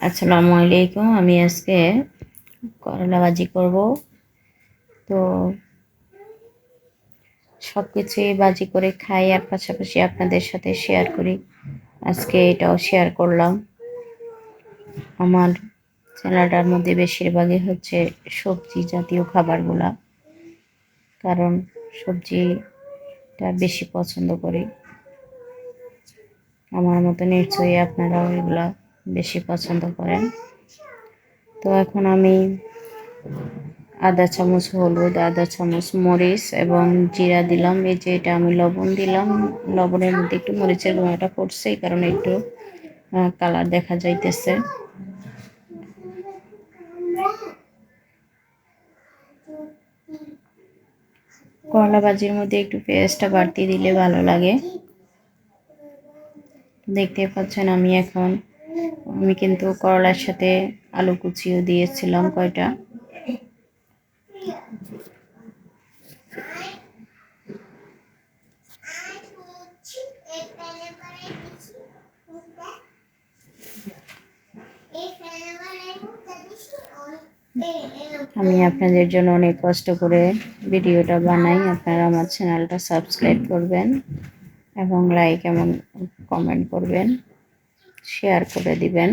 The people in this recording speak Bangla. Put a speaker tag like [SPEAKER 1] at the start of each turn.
[SPEAKER 1] আসসালামু আলাইকুম। আমি আজকে করলা ভাজি করব। তো সব কিছুই ভাজি করে খাই আর পাশাপাশি আপনাদের সাথে শেয়ার করি। আজকে এটাও শেয়ার করলাম। আমার চ্যানেলটার মধ্যে বেশিরভাগই হচ্ছে সবজি জাতীয় খাবারগুলা, কারণ সবজিটা বেশি পছন্দ করি। আমার মতো নিশ্চয়ই আপনারাও এগুলা বেশি পছন্দ করেন। তো এখন আমি আধা চামচ হলুদ, আধা চামচ মরিচ এবং জিরা দিলাম। এই যে এটা আমি লবণ দিলাম, লবণের মধ্যে একটু মরিচের গুঁড়াটা পড়ছে, এই কারণে একটু কালার দেখা যাইতেছে। করলা ভাজির মধ্যে একটু পেঁয়াজটা বাড়তি দিলে ভালো লাগে। দেখতে পাচ্ছেন আমি কিন্তু করলার সাথে আলু কুচিও দিয়েছিলাম কয়টা। আমি আপনাদের জন্য অনেক কষ্ট করে ভিডিওটা বানাই। আপনারা আমার চ্যানেলটা সাবস্ক্রাইব করবেন এবং লাইক এবং কমেন্ট করবেন, শেয়ার করে দিবেন।